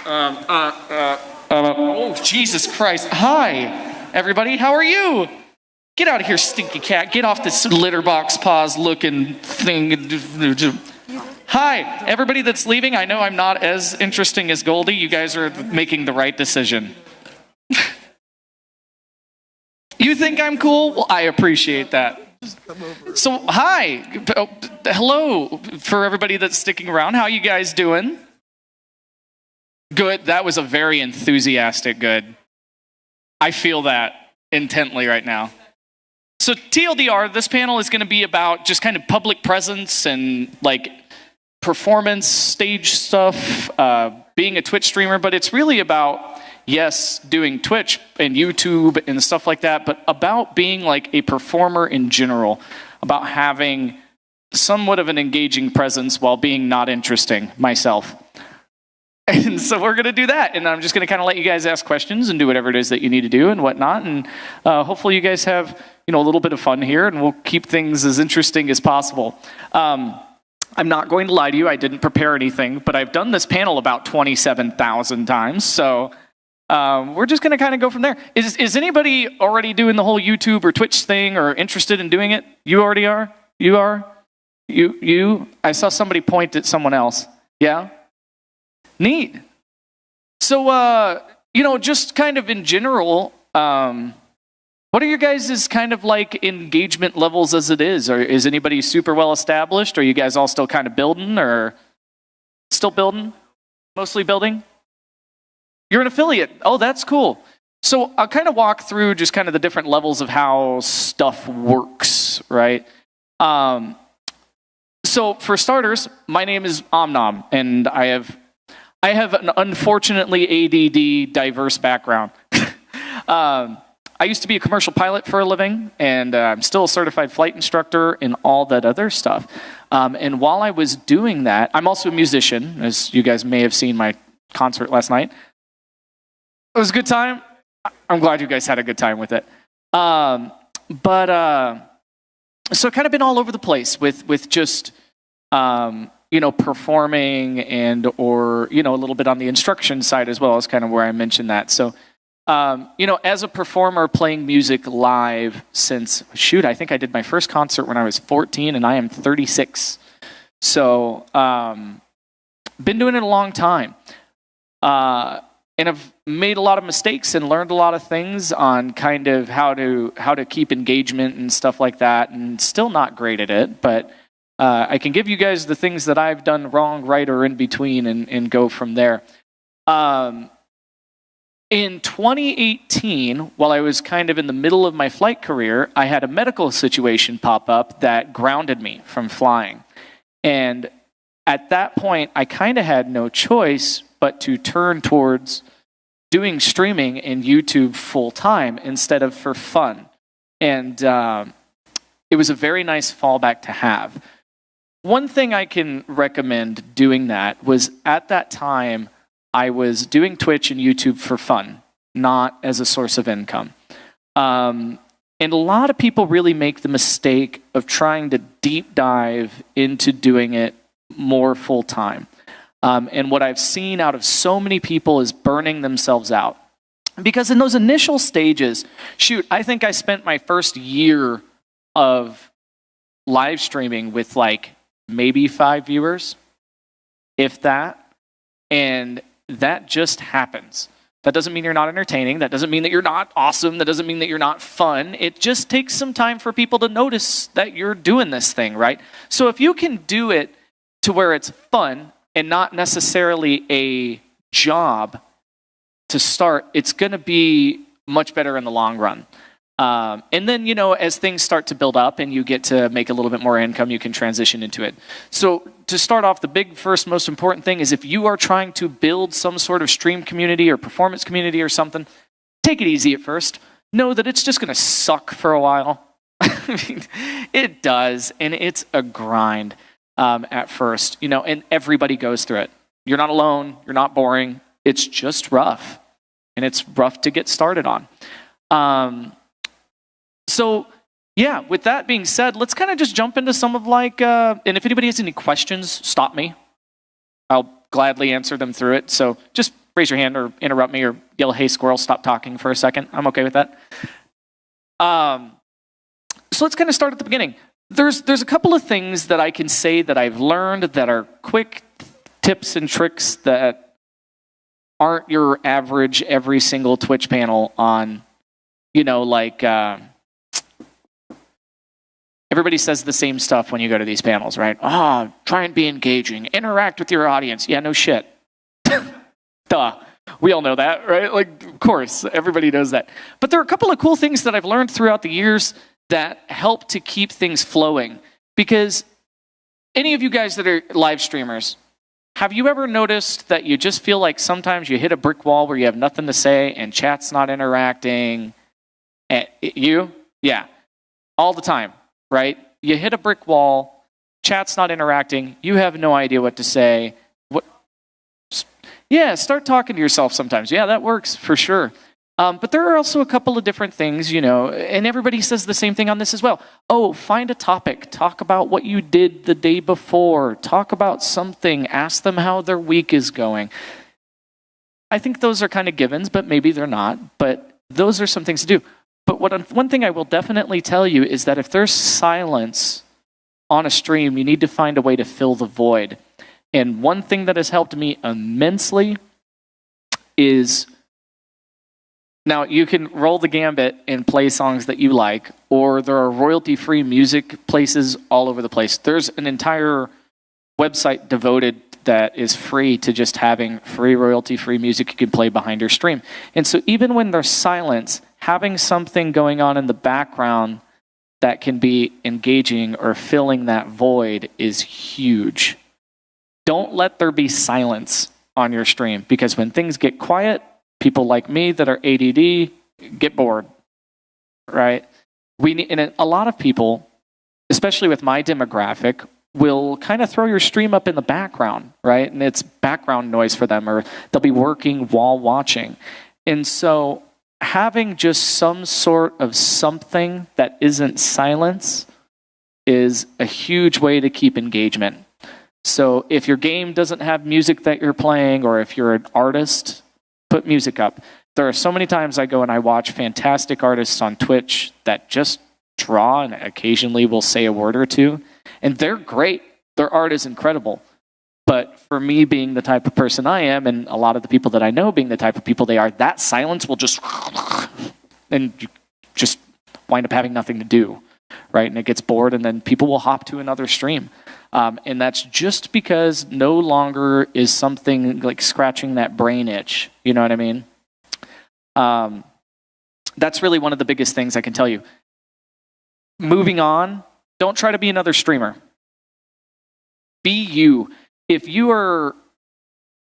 Oh, Jesus Christ. Hi, everybody. How are you? Get out of here, stinky cat. Get off this litter box paws looking thing. Hi, everybody that's leaving. I know I'm not as interesting as Goldie. You guys are making the right decision. You think I'm cool? Well, I appreciate that. So, hi. Hello for everybody that's sticking around. How you guys doing? Good. That was a very enthusiastic good. I feel that intently right now. So TLDR, this panel is going to be about just kind of public presence and like performance, stage stuff, being a Twitch streamer, but it's really about, yes, doing Twitch and YouTube and stuff like that, but about being like a performer in general, about having somewhat of an engaging presence while being not interesting myself. And so we're going to do that, and I'm just going to kind of let you guys ask questions and do whatever it is that you need to do and whatnot, and hopefully you guys have a little bit of fun here, and we'll keep things as interesting as possible. I'm not going to lie to you, I didn't prepare anything, but I've done this panel about 27,000 times, so we're just going to kind of go from there. Is anybody already doing the whole YouTube or Twitch thing or interested in doing it? You already are? You are? You? I saw somebody point at someone else. Yeah? Neat. So, just kind of in general, what are your guys' kind of like engagement levels as it is? Or is anybody super well established? Or are you guys all still kind of building or still building? Mostly building? You're an affiliate. Oh, that's cool. So I'll kind of walk through just kind of the different levels of how stuff works, right? So for starters, my name is Omnom, and I have an unfortunately ADD diverse background. I used to be a commercial pilot for a living, and I'm still a certified flight instructor and all that other stuff. And while I was doing that, I'm also a musician, as you guys may have seen my concert last night. It was a good time. I'm glad you guys had a good time with it. So I've kind of been all over the place with just performing and or a little bit on the instruction side as well is kind of where I mentioned that. So as a performer playing music live since I think I did my first concert when I was 14 and I am 36. So been doing it a long time. And I've made a lot of mistakes and learned a lot of things on kind of how to keep engagement and stuff like that, and still not great at it, but I can give you guys the things that I've done wrong, right, or in between and go from there. In 2018, while I was kind of in the middle of my flight career, I had a medical situation pop up that grounded me from flying. And at that point, I kind of had no choice but to turn towards doing streaming and YouTube full time instead of for fun. And it was a very nice fallback to have. One thing I can recommend doing that was at that time, I was doing Twitch and YouTube for fun, not as a source of income. And a lot of people really make the mistake of trying to deep dive into doing it more full time. And what I've seen out of so many people is burning themselves out. Because in those initial stages, I think I spent my first year of live streaming with like maybe 5 viewers, if that. And that just happens. That doesn't mean you're not entertaining. That doesn't mean that you're not awesome. That doesn't mean that you're not fun. It just takes some time for people to notice that you're doing this thing, right? So if you can do it to where it's fun and not necessarily a job to start, it's going to be much better in the long run. And then, as things start to build up and you get to make a little bit more income, you can transition into it. So to start off, the big first most important thing is if you are trying to build some sort of stream community or performance community or something, take it easy at first. Know that it's just going to suck for a while. I mean, it does, and it's a grind at first, and everybody goes through it. You're not alone. You're not boring. It's just rough, and it's rough to get started on. So, yeah, with that being said, let's kind of just jump into some of and if anybody has any questions, stop me. I'll gladly answer them through it. So just raise your hand or interrupt me or yell, "Hey, squirrel, stop talking for a second." I'm okay with that. So let's kind of start at the beginning. There's a couple of things that I can say that I've learned that are quick tips and tricks that aren't your average every single Twitch panel on, everybody says the same stuff when you go to these panels, right? Try and be engaging, interact with your audience. Yeah, no shit. Duh. We all know that, right? Like, of course, everybody knows that. But there are a couple of cool things that I've learned throughout the years that help to keep things flowing. Because any of you guys that are live streamers, have you ever noticed that you just feel like sometimes you hit a brick wall where you have nothing to say and chat's not interacting? You? Yeah. All the time, right? You hit a brick wall, chat's not interacting, you have no idea what to say. Yeah, start talking to yourself sometimes. Yeah, that works for sure. But there are also a couple of different things, and everybody says the same thing on this as well. Find a topic. Talk about what you did the day before. Talk about something. Ask them how their week is going. I think those are kind of givens, but maybe they're not. But those are some things to do. But one thing I will definitely tell you is that if there's silence on a stream, you need to find a way to fill the void. And one thing that has helped me immensely is, now you can roll the gambit and play songs that you like, or there are royalty-free music places all over the place. There's an entire website devoted that is free to just having free royalty-free music you can play behind your stream. And so even when there's silence, having something going on in the background that can be engaging or filling that void is huge. Don't let there be silence on your stream, because when things get quiet, people like me that are ADD get bored, right? And a lot of people, especially with my demographic, will kind of throw your stream up in the background, right? And it's background noise for them, or they'll be working while watching. And so having just some sort of something that isn't silence is a huge way to keep engagement. So if your game doesn't have music that you're playing, or if you're an artist, put music up. There are so many times I go and I watch fantastic artists on Twitch that just draw and occasionally will say a word or two. And they're great. Their art is incredible. But for me, being the type of person I am, and a lot of the people that I know being the type of people they are, that silence will just... and you just wind up having nothing to do, right? And it gets bored, and then people will hop to another stream. And that's just because no longer is something like scratching that brain itch. You know what I mean? That's really one of the biggest things I can tell you. Moving on, don't try to be another streamer. Be you. If you are...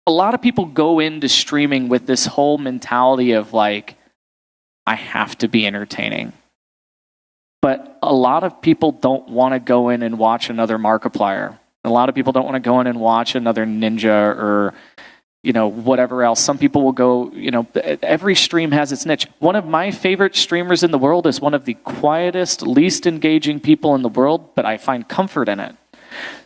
A lot of people go into streaming with this whole mentality of like, I have to be entertaining. But a lot of people don't want to go in and watch another Markiplier. A lot of people don't want to go in and watch another Ninja or, whatever else. Some people will go, every stream has its niche. One of my favorite streamers in the world is one of the quietest, least engaging people in the world, but I find comfort in it.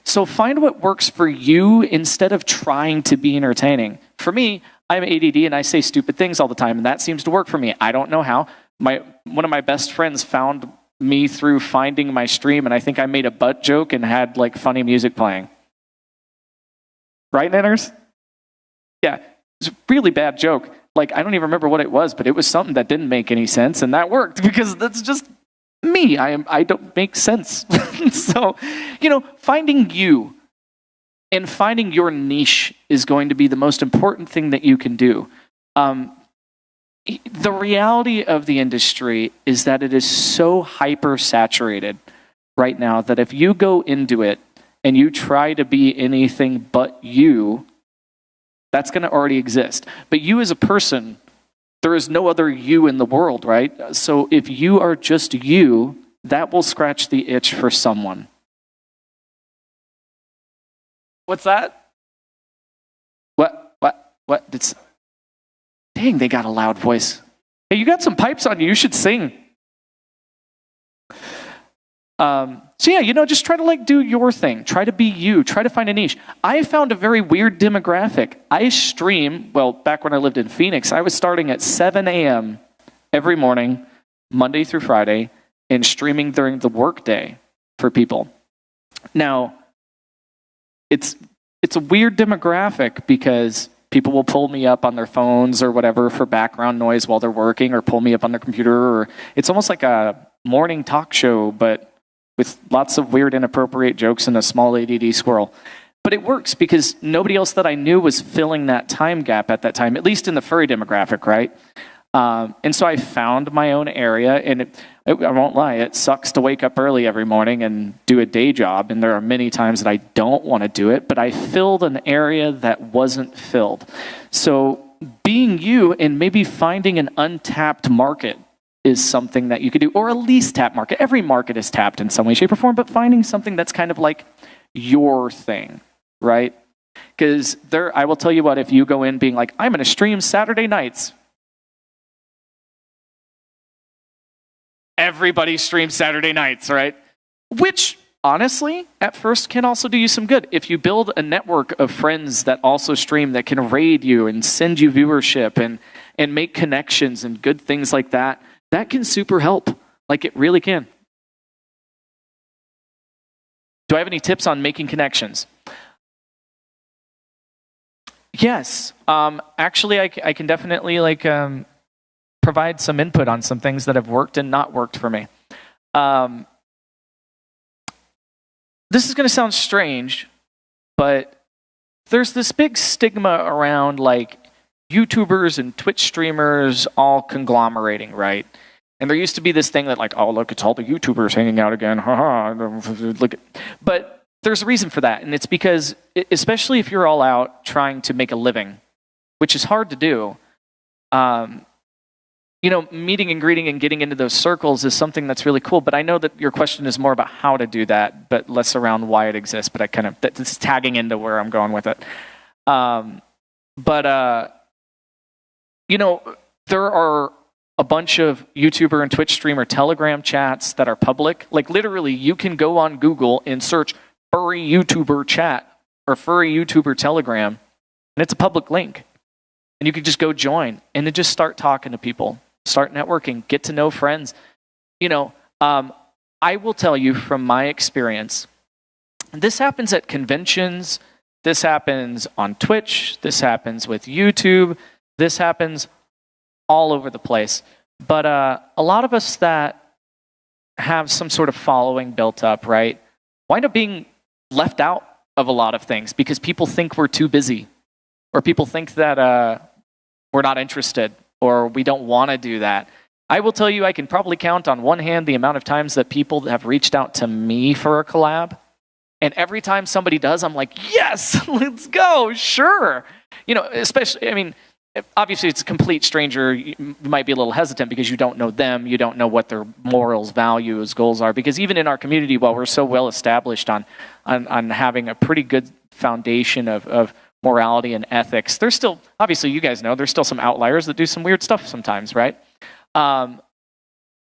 So find what works for you instead of trying to be entertaining. For me, I'm ADD and I say stupid things all the time, and that seems to work for me. I don't know how. One of my best friends found me through finding my stream, and I think I made a butt joke and had like funny music playing. Right, Nanners? Yeah, it's a really bad joke. Like, I don't even remember what it was, but it was something that didn't make any sense, and that worked because that's just me. I don't make sense. So, finding you and finding your niche is going to be the most important thing that you can do. The reality of the industry is that it is so hyper-saturated right now that if you go into it and you try to be anything but you, that's going to already exist. But you as a person, there is no other you in the world, right? So if you are just you, that will scratch the itch for someone. What's that? What? Dang, they got a loud voice. Hey, you got some pipes on you. You should sing. So yeah, just try to like do your thing. Try to be you. Try to find a niche. I found a very weird demographic. I stream, well, back when I lived in Phoenix, I was starting at 7 a.m. every morning, Monday through Friday, and streaming during the workday for people. Now, it's a weird demographic because people will pull me up on their phones or whatever for background noise while they're working, or pull me up on their computer, or it's almost like a morning talk show, but with lots of weird, inappropriate jokes and a small ADD squirrel. But it works because nobody else that I knew was filling that time gap at that time, at least in the furry demographic, right? And so I found my own area, and I won't lie, it sucks to wake up early every morning and do a day job, and there are many times that I don't want to do it, but I filled an area that wasn't filled. So being you and maybe finding an untapped market is something that you could do, or a least tapped market. Every market is tapped in some way, shape, or form, but finding something that's kind of like your thing, right? Because I will tell you what, if you go in being like, I'm going to stream Saturday nights, everybody streams Saturday nights, right? Which, honestly, at first can also do you some good. If you build a network of friends that also stream, that can raid you and send you viewership and make connections and good things like that, that can super help. Like, it really can. Do I have any tips on making connections? Yes. Actually, I can definitely provide some input on some things that have worked and not worked for me. This is going to sound strange, but there's this big stigma around like YouTubers and Twitch streamers all conglomerating, right? And there used to be this thing that like, oh, look, it's all the YouTubers hanging out again. Look, but there's a reason for that. And it's because, especially if you're all out trying to make a living, which is hard to do, meeting and greeting and getting into those circles is something that's really cool. But I know that your question is more about how to do that, but less around why it exists. But that's tagging into where I'm going with it. There are a bunch of YouTuber and Twitch streamer Telegram chats that are public. Like, literally, you can go on Google and search furry YouTuber chat or furry YouTuber Telegram, and it's a public link. And you can just go join and then just start talking to people, start networking, get to know friends. I will tell you from my experience, this happens at conventions, this happens on Twitch, this happens with YouTube, this happens all over the place. But a lot of us that have some sort of following built up, right, wind up being left out of a lot of things because people think we're too busy, or people think that we're not interested, or we don't want to do that. I will tell you, I can probably count on one hand the amount of times that people have reached out to me for a collab. And every time somebody does, I'm like, yes, let's go, sure. Especially, obviously it's a complete stranger. You might be a little hesitant because you don't know them. You don't know what their morals, values, goals are. Because even in our community, while we're so well established on having a pretty good foundation of morality and ethics, there's still, obviously you guys know, there's still some outliers that do some weird stuff sometimes, right?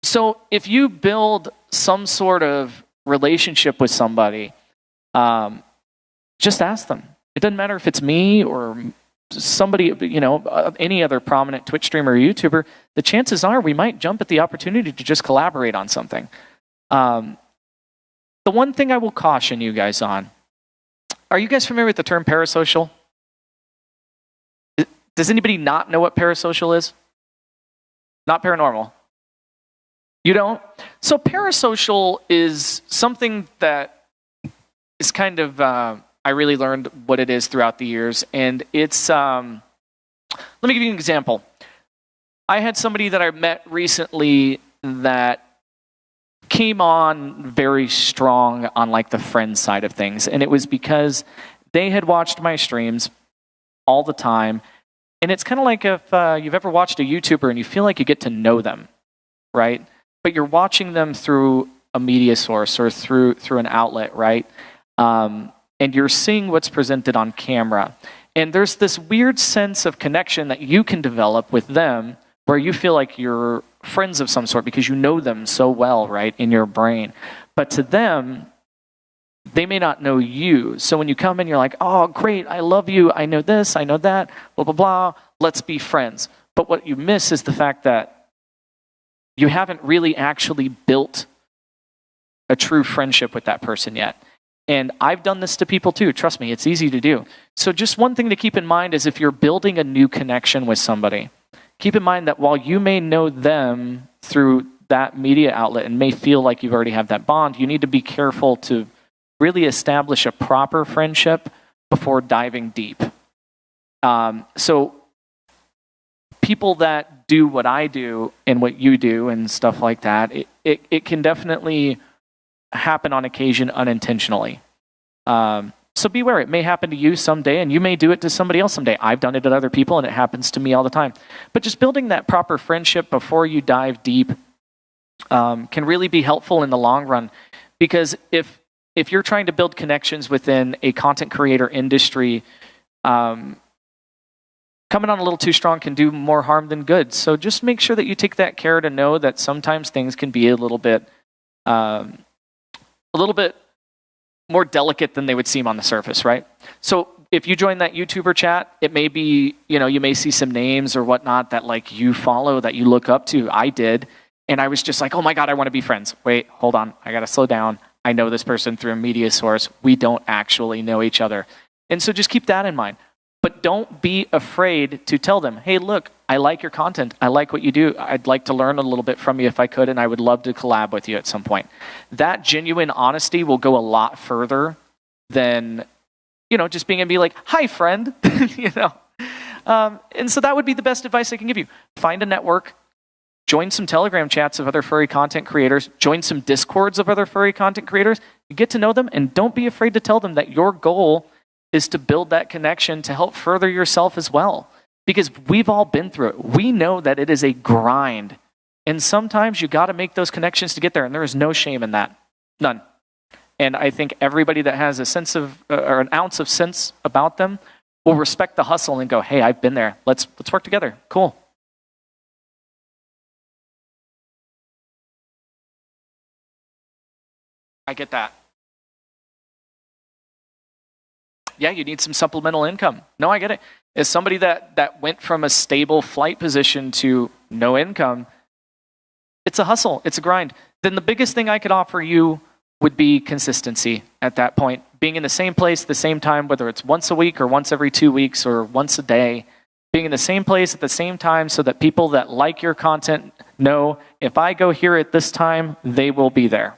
So if you build some sort of relationship with somebody, just ask them. It doesn't matter if it's me or somebody, any other prominent Twitch streamer or YouTuber. The chances are we might jump at the opportunity to just collaborate on something. The one thing I will caution you guys on, are you guys familiar with the term parasocial? Does anybody not know what parasocial is? Not paranormal. You don't? So parasocial is something that is kind of, I really learned what it is throughout the years. And it's, let me give you an example. I had somebody that I met recently that came on very strong on like the friend side of things. And it was because they had watched my streams all the time. And it's kind of like if you've ever watched a YouTuber and you feel like you get to know them, right? But you're watching them through a media source or through an outlet, right? And you're seeing what's presented on camera. And there's this weird sense of connection that you can develop with them where you feel like you're friends of some sort because you know them so well, right, in your brain. But to them, they may not know you. So when you come in, you're like, oh, great, I love you, I know this, I know that, blah, blah, blah, let's be friends. But what you miss is the fact that you haven't really actually built a true friendship with that person yet. And I've done this to people too. Trust me, it's easy to do. So just one thing to keep in mind is if you're building a new connection with somebody, keep in mind that while you may know them through that media outlet and may feel like you already have that bond, you need to be careful to really establish a proper friendship before diving deep. So people that do what I do and what you do and stuff like that, it can definitely happen on occasion unintentionally. So beware, it may happen to you someday and you may do it to somebody else someday. I've done it to other people and it happens to me all the time. But just building that proper friendship before you dive deep can really be helpful in the long run. Because if you're trying to build connections within a content creator industry, coming on a little too strong can do more harm than good. So just make sure that you take that care to know that sometimes things can be a little bit more delicate than they would seem on the surface, right? So if you join that YouTuber chat, it may be, you may see some names or whatnot that like you follow, that you look up to. I did. And I was just like, oh my God, I want to be friends. Wait, hold on. I got to slow down. I know this person through a media source. We don't actually know each other. And so just keep that in mind. But don't be afraid to tell them, hey, look, I like your content. I like what you do. I'd like to learn a little bit from you if I could, and I would love to collab with you at some point. That genuine honesty will go a lot further than, just being able to be like, hi, friend, And so that would be the best advice I can give you. Find a network, join some Telegram chats of other furry content creators, join some Discords of other furry content creators, get to know them, and don't be afraid to tell them that your goal is to build that connection to help further yourself as well. Because we've all been through it. We know that it is a grind. And sometimes you got to make those connections to get there. And there is no shame in that. None. And I think everybody that has a sense of, or an ounce of sense about them will respect the hustle and go, hey, I've been there. Let's work together. Cool. I get that. Yeah, you need some supplemental income. No, I get it. As somebody that went from a stable flight position to no income, it's a hustle, it's a grind. Then the biggest thing I could offer you would be consistency at that point. Being in the same place, the same time, whether it's once a week or once every 2 weeks or once a day. Being in the same place at the same time so that people that like your content know if I go here at this time, they will be there.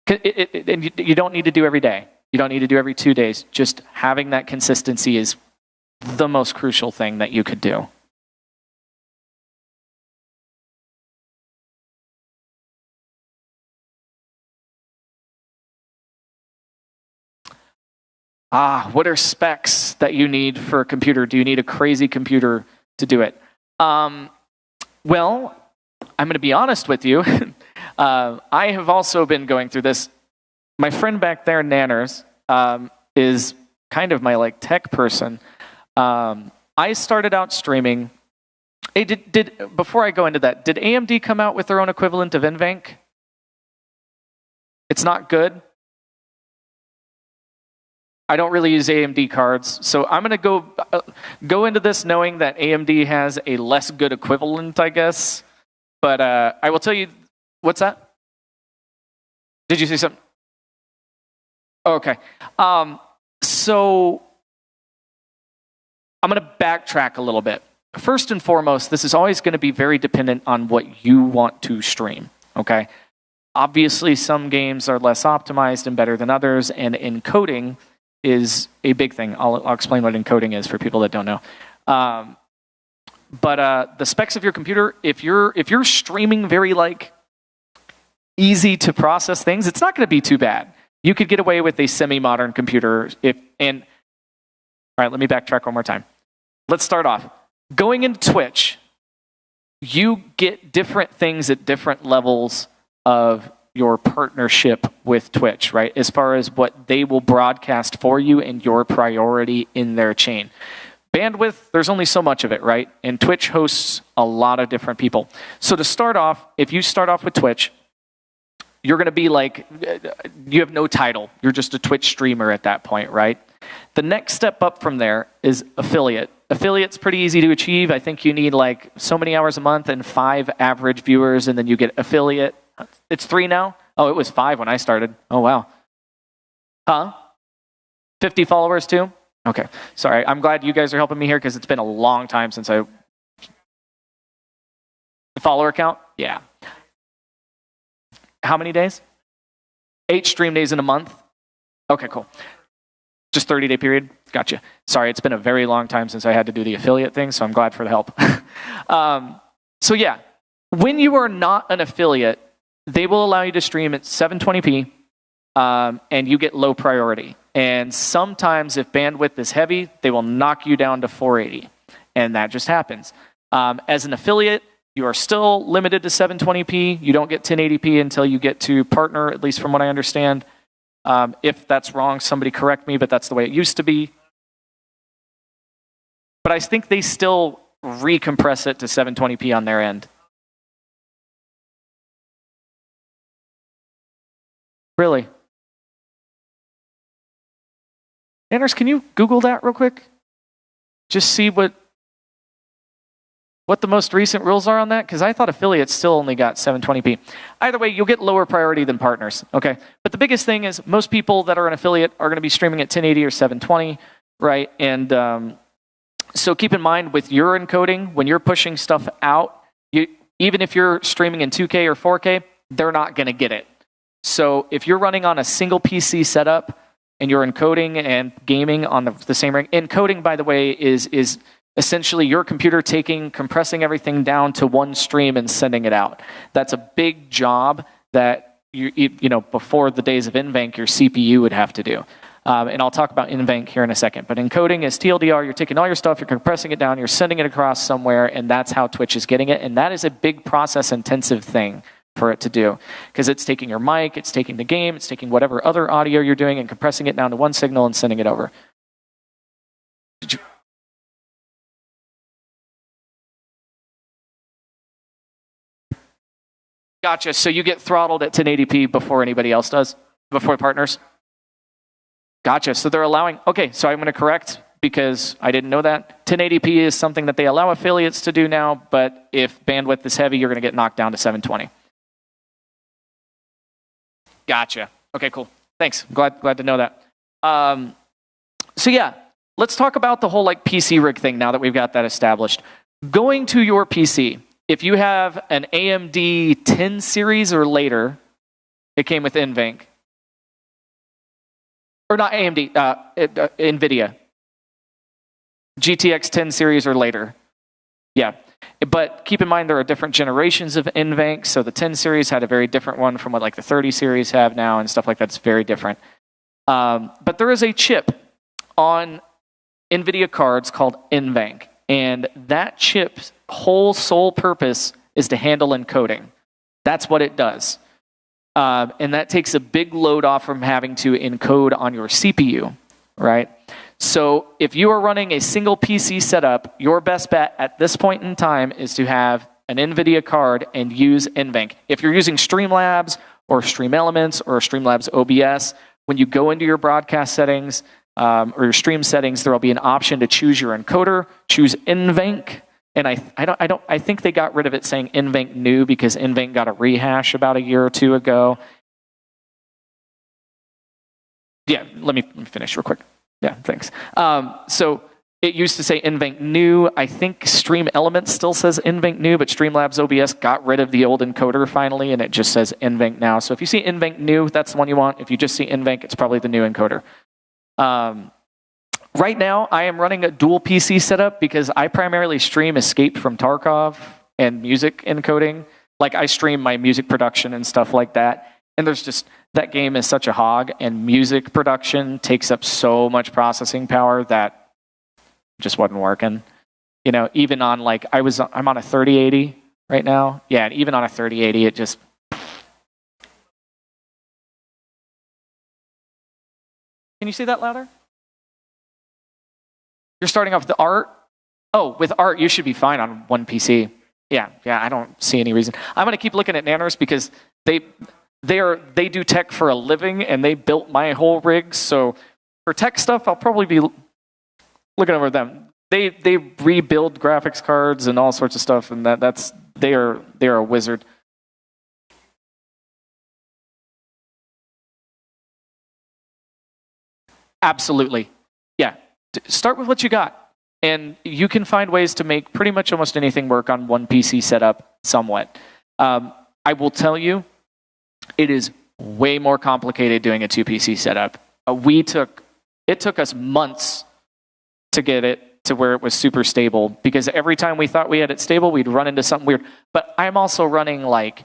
And you don't need to do every day. You don't need to do every 2 days. Just having that consistency is the most crucial thing that you could do. What are specs that you need for a computer? Do you need a crazy computer to do it? Well, I'm going to be honest with you. I have also been going through this. My friend back there, Nanners, is kind of my tech person. I started out streaming. Hey, before I go into that, did AMD come out with their own equivalent of NVENC? It's not good. I don't really use AMD cards, so I'm going to go into this knowing that AMD has a less good equivalent, I guess. But I will tell you, what's that? Did you say something? Okay. So I'm going to backtrack a little bit. First and foremost, this is always going to be very dependent on what you want to stream, okay? Obviously, some games are less optimized and better than others, and encoding is a big thing. I'll explain what encoding is for people that don't know. But the specs of your computer, if you're streaming very easy to process things, it's not going to be too bad. You could get away with a semi-modern computer. All right, let me backtrack one more time. Let's start off. Going into Twitch, you get different things at different levels of your partnership with Twitch, right? As far as what they will broadcast for you and your priority in their chain. Bandwidth, there's only so much of it, right? And Twitch hosts a lot of different people. So to start off, if you start off with Twitch, you're going to be like, you have no title. You're just a Twitch streamer at that point, right? The next step up from there is affiliate. Affiliate's pretty easy to achieve. I think you need like so many hours a month and 5 average viewers, and then you get affiliate. It's 3 now? Oh, it was 5 when I started. Oh, wow. Huh? 50 followers too? Okay. Sorry. I'm glad you guys are helping me here because it's been a long time since I... The follower count? Yeah. How many days? 8 stream days in a month? Okay, cool. Just 30-day period? Gotcha. Sorry, it's been a very long time since I had to do the affiliate thing, so I'm glad for the help. So yeah, when you are not an affiliate, they will allow you to stream at 720p, and you get low priority. And sometimes if bandwidth is heavy, they will knock you down to 480, and that just happens. As an affiliate, you are still limited to 720p. You don't get 1080p until you get to partner, at least from what I understand. If that's wrong, somebody correct me, but that's the way it used to be. But I think they still recompress it to 720p on their end. Really? Anders, can you Google that real quick? Just see what the most recent rules are on that? Because I thought affiliates still only got 720p. Either way, you'll get lower priority than partners, okay? But the biggest thing is most people that are an affiliate are going to be streaming at 1080 or 720, right? And so keep in mind with your encoding, when you're pushing stuff out, even if you're streaming in 2K or 4K, they're not going to get it. So if you're running on a single PC setup and you're encoding and gaming on the same ring, encoding, by the way, is essentially your computer compressing everything down to one stream and sending it out. That's a big job that you know before the days of NVENC, your CPU would have to do. And I'll talk about NVENC here in a second. But encoding is TLDR. You're taking all your stuff, you're compressing it down, you're sending it across somewhere, and that's how Twitch is getting it. And that is a big process-intensive thing for it to do, because it's taking your mic, it's taking the game, it's taking whatever other audio you're doing and compressing it down to one signal and sending it over. Gotcha. So you get throttled at 1080p before anybody else does? Before partners? Gotcha. So they're allowing... Okay, so I'm going to correct because I didn't know that. 1080p is something that they allow affiliates to do now, but if bandwidth is heavy, you're going to get knocked down to 720. Gotcha. Okay, cool. Thanks. Glad to know that. So yeah, let's talk about the whole like PC rig thing now that we've got that established. Going to your PC... If you have an AMD 10 series or later, it came with NVENC. Or not AMD, NVIDIA. GTX 10 series or later. Yeah. But keep in mind there are different generations of NVENC, so the 10 series had a very different one from what like the 30 series have now and stuff like that. It's very different. But there is a chip on NVIDIA cards called NVENC. And that chip's whole sole purpose is to handle encoding. That's what it does. And that takes a big load off from having to encode on your CPU, right? So if you are running a single PC setup, your best bet at this point in time is to have an NVIDIA card and use NVENC. If you're using Streamlabs or StreamElements or Streamlabs OBS, when you go into your broadcast settings, or your stream settings, there will be an option to choose your encoder, choose NVENC, and I think they got rid of it saying NVENC new because NVENC got a rehash about a year or two ago. Yeah, let me finish real quick. Yeah, thanks. So it used to say NVENC new. I think StreamElements still says NVENC new, but Streamlabs OBS got rid of the old encoder finally, and it just says NVENC now. So if you see NVENC new, that's the one you want. If you just see NVENC, it's probably the new encoder. Right now, I am running a dual PC setup because I primarily stream Escape from Tarkov and music encoding. Like I stream my music production and stuff like that. And there's just, that game is such a hog, and music production takes up so much processing power that just wasn't working. You know, even on like, I'm on a 3080 right now. Yeah, and even on a 3080, it just... Can you say that louder? You're starting off with the art? Oh, with art, you should be fine on one PC. Yeah, I don't see any reason. I'm going to keep looking at Nanners because they do tech for a living, and they built my whole rig. So for tech stuff, I'll probably be looking over them. They rebuild graphics cards and all sorts of stuff, and they are a wizard. Absolutely. Yeah. Start with what you got. And you can find ways to make pretty much almost anything work on one PC setup somewhat. I will tell you, it is way more complicated doing a 2 PC setup. It took us months to get it to where it was super stable, because every time we thought we had it stable, we'd run into something weird. But I'm also running like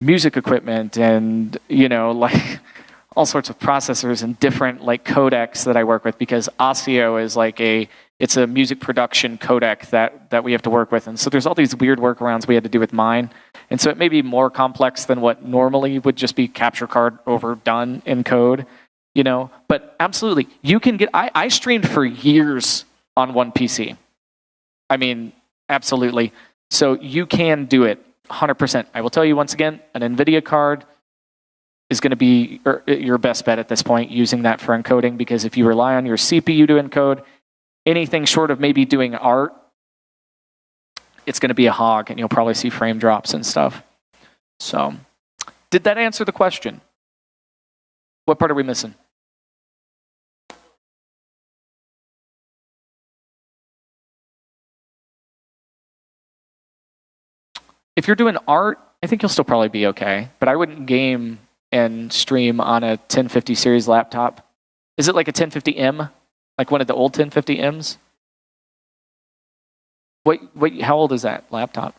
music equipment and, like all sorts of processors and different like codecs that I work with, because Osseo is like it's a music production codec that we have to work with. And so there's all these weird workarounds we had to do with mine. And so it may be more complex than what normally would just be capture card overdone in code, but absolutely you can I streamed for years on one PC. I mean, absolutely. So you can do it 100%. I will tell you once again, an NVIDIA card is going to be your best bet at this point, using that for encoding, because if you rely on your CPU to encode, anything short of maybe doing art, it's going to be a hog, and you'll probably see frame drops and stuff. So, did that answer the question? What part are we missing? If you're doing art, I think you'll still probably be okay, but I wouldn't game and stream on a 1050 series laptop. Is it like a 1050M? Like one of the old 1050Ms? How old is that laptop?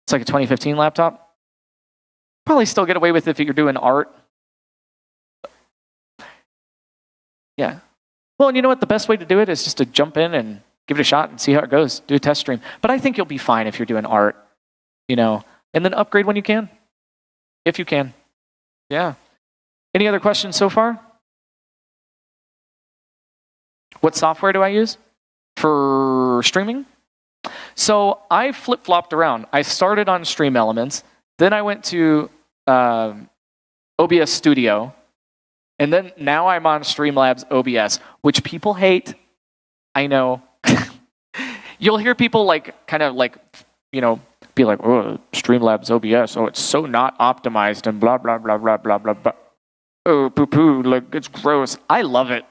It's like a 2015 laptop? Probably still get away with it if you're doing art. Yeah. Well, and you know what? The best way to do it is just to jump in and give it a shot and see how it goes. Do a test stream. But I think you'll be fine if you're doing art, and then upgrade when you can. If you can. Yeah. Any other questions so far? What software do I use for streaming? So I flip-flopped around. I started on Stream Elements. Then I went to OBS Studio. And then now I'm on Streamlabs OBS, which people hate. I know. You'll hear people be like, oh, Streamlabs OBS, oh, it's so not optimized and blah, blah, blah, blah, blah, blah, blah. Oh, poo-poo, like, it's gross. I love it.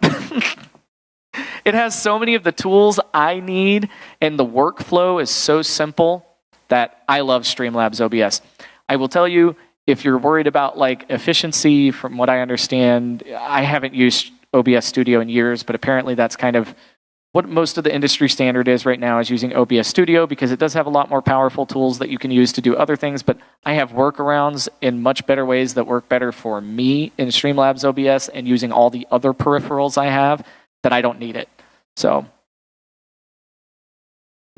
It has so many of the tools I need, and the workflow is so simple that I love Streamlabs OBS. I will tell you, if you're worried about like efficiency, from what I understand, I haven't used OBS Studio in years, but apparently that's kind of what most of the industry standard is right now, is using OBS Studio, because it does have a lot more powerful tools that you can use to do other things. But I have workarounds in much better ways that work better for me in Streamlabs OBS, and using all the other peripherals I have, that I don't need it. So,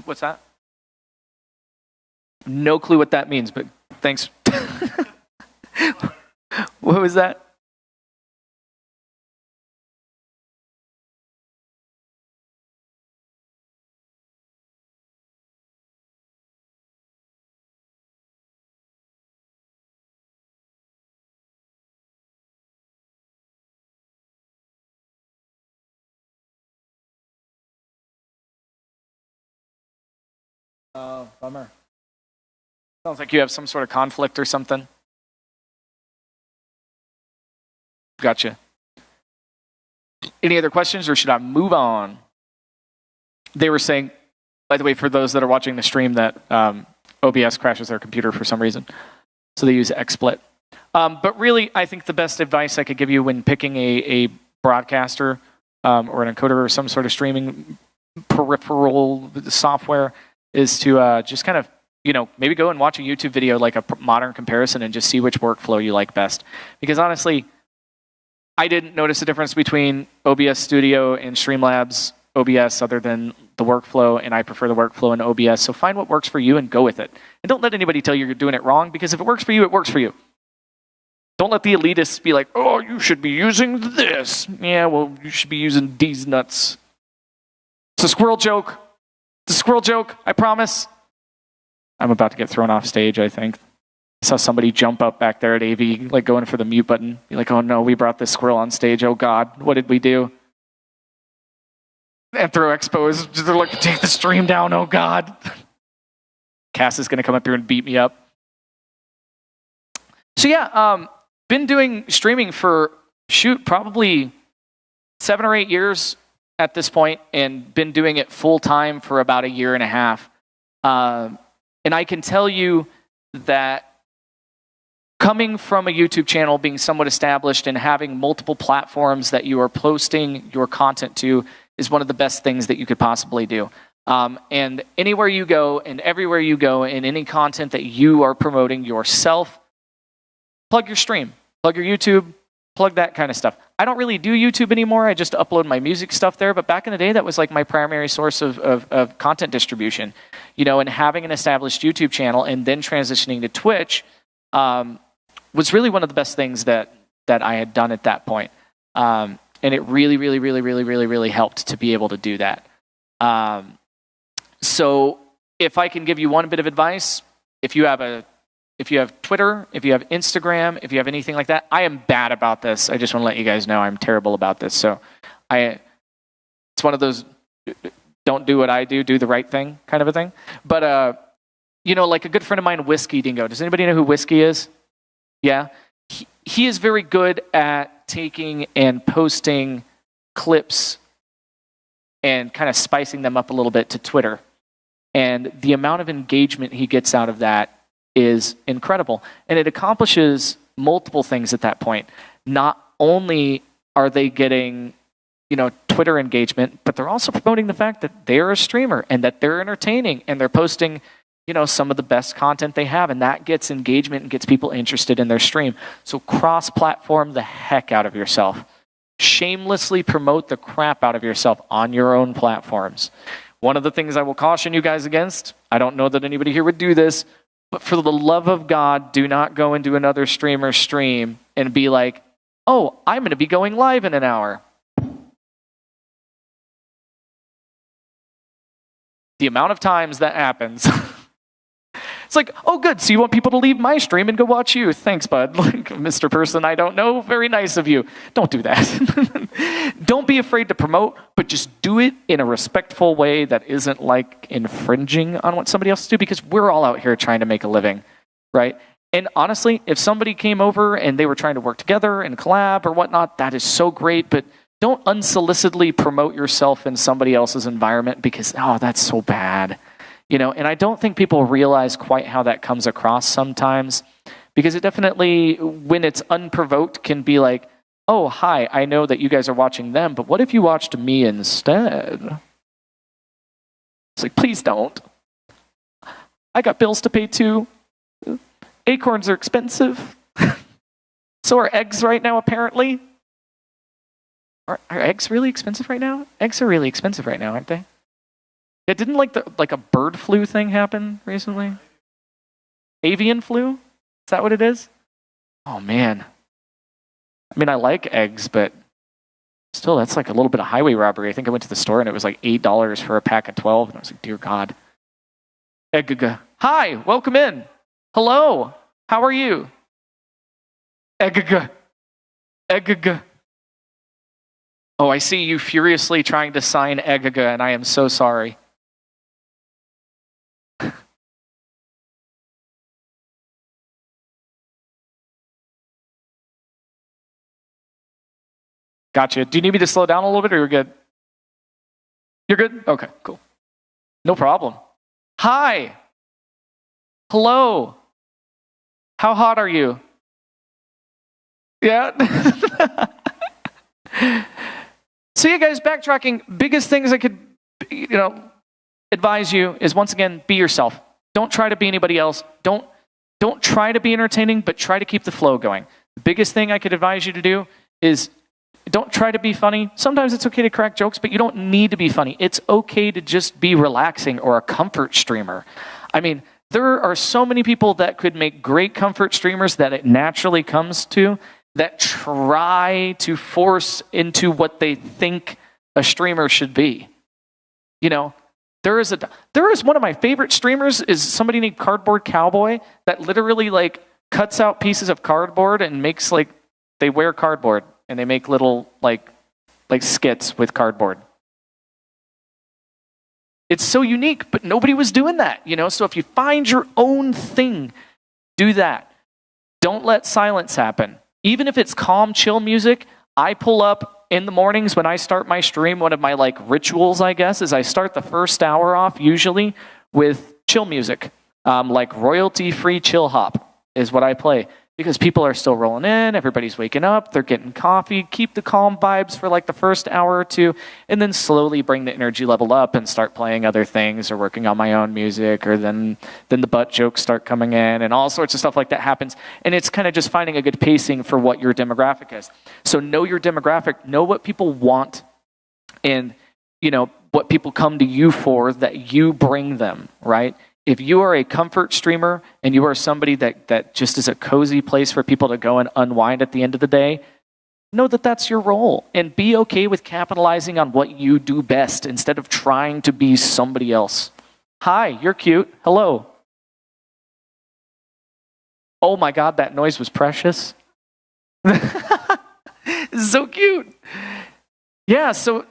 what's that? No clue what that means, but thanks. What was that? Oh, bummer. Sounds like you have some sort of conflict or something. Gotcha. Any other questions, or should I move on? They were saying, by the way, for those that are watching the stream, that OBS crashes their computer for some reason. So they use XSplit. But really, I think the best advice I could give you when picking a broadcaster or an encoder or some sort of streaming peripheral software is to just kind of, maybe go and watch a YouTube video, like a modern comparison, and just see which workflow you like best. Because honestly, I didn't notice a difference between OBS Studio and Streamlabs OBS other than the workflow, and I prefer the workflow in OBS. So find what works for you and go with it. And don't let anybody tell you you're doing it wrong, because if it works for you, it works for you. Don't let the elitists be like, oh, you should be using this. Yeah, well, you should be using these nuts. It's a squirrel joke. It's a squirrel joke, I promise. I'm about to get thrown off stage, I think. I saw somebody jump up back there at AV, like going for the mute button. Be like, oh no, we brought this squirrel on stage. Oh God, what did we do? AnthroExpo is, they're like, take the stream down, oh God. Cass is going to come up here and beat me up. So yeah, been doing streaming for, probably 7 or 8 years at this point, and been doing it full time for about 1.5 years. And I can tell you that coming from a YouTube channel, being somewhat established, and having multiple platforms that you are posting your content to is one of the best things that you could possibly do. And anywhere you go and everywhere you go, in any content that you are promoting yourself, plug your stream, plug your YouTube, plug that kind of stuff. I don't really do YouTube anymore. I just upload my music stuff there. But back in the day, that was like my primary source of content distribution. You know, and having an established YouTube channel and then transitioning to Twitch was really one of the best things that I had done at that point. And it really helped to be able to do that. So if I can give you one bit of advice, if you have Twitter, if you have Instagram, if you have anything like that, I am bad about this. I just want to let you guys know I'm terrible about this. So it's one of those don't do what I do the right thing kind of a thing. But, you know, like a good friend of mine, Whiskey Dingo. Does anybody know who Whiskey is? Yeah. He is very good at taking and posting clips and kind of spicing them up a little bit to Twitter. And the amount of engagement he gets out of that is incredible. And it accomplishes multiple things at that point. Not only are they getting, you know, Twitter engagement, but they're also promoting the fact that they're a streamer and that they're entertaining and they're posting, you know, some of the best content they have, and that gets engagement and gets people interested in their stream. So cross-platform the heck out of yourself. Shamelessly promote the crap out of yourself on your own platforms. One of the things I will caution you guys against, I don't know that anybody here would do this, but for the love of God, do not go into another streamer's stream and be like, oh, I'm going to be going live in an hour. The amount of times that happens... It's like, oh, good. So you want people to leave my stream and go watch you. Thanks, bud. Like, Mr. Person I don't know, very nice of you. Don't do that. Don't be afraid to promote, but just do it in a respectful way that isn't like infringing on what somebody else do, because we're all out here trying to make a living, right? And honestly, if somebody came over and they were trying to work together and collab or whatnot, that is so great, but don't unsolicitedly promote yourself in somebody else's environment because, oh, that's so bad. You know, and I don't think people realize quite how that comes across sometimes, because it definitely, when it's unprovoked, can be like, oh, hi, I know that you guys are watching them, but what if you watched me instead? It's like, please don't. I got bills to pay too. Acorns are expensive. So are eggs right now, apparently. Are eggs really expensive right now? Eggs are really expensive right now, aren't they? Yeah, didn't like a bird flu thing happen recently? Avian flu? Is that what it is? Oh man. I mean, I like eggs, but still, that's like a little bit of highway robbery. I think I went to the store and it was like $8 for a pack of 12, and I was like, dear God. Eggaga. Hi, welcome in. Hello. How are you? Eggaga. Eggaga. Oh, I see you furiously trying to sign Eggaga, and I am so sorry. Gotcha. Do you need me to slow down a little bit, or you're good? You're good? Okay, cool. No problem. Hi. Hello. How hot are you? Yeah. So yeah, guys, backtracking, biggest things I could, advise you is, once again, be yourself. Don't try to be anybody else. Don't try to be entertaining, but try to keep the flow going. The biggest thing I could advise you to do is don't try to be funny. Sometimes it's okay to crack jokes, but you don't need to be funny. It's okay to just be relaxing or a comfort streamer. I mean, there are so many people that could make great comfort streamers that it naturally comes to, that try to force into what they think a streamer should be. You know, there is one of my favorite streamers is somebody named Cardboard Cowboy that literally, like, cuts out pieces of cardboard and makes like, they wear cardboard and they make little like skits with cardboard. It's so unique, but nobody was doing that, you know? So if you find your own thing, do that. Don't let silence happen. Even if it's calm, chill music, I pull up in the mornings when I start my stream, one of my like rituals, I guess, is I start the first hour off usually with chill music. Like royalty-free chill hop is what I play. Because people are still rolling in, everybody's waking up, they're getting coffee, keep the calm vibes for like the first hour or two, and then slowly bring the energy level up and start playing other things or working on my own music, or then the butt jokes start coming in and all sorts of stuff like that happens. And it's kind of just finding a good pacing for what your demographic is. So know your demographic, know what people want, and you know what people come to you for that you bring them, right? If you are a comfort streamer and you are somebody that just is a cozy place for people to go and unwind at the end of the day, know that that's your role and be okay with capitalizing on what you do best instead of trying to be somebody else. Hi, you're cute. Hello. Oh my God, that noise was precious. So cute. Yeah, so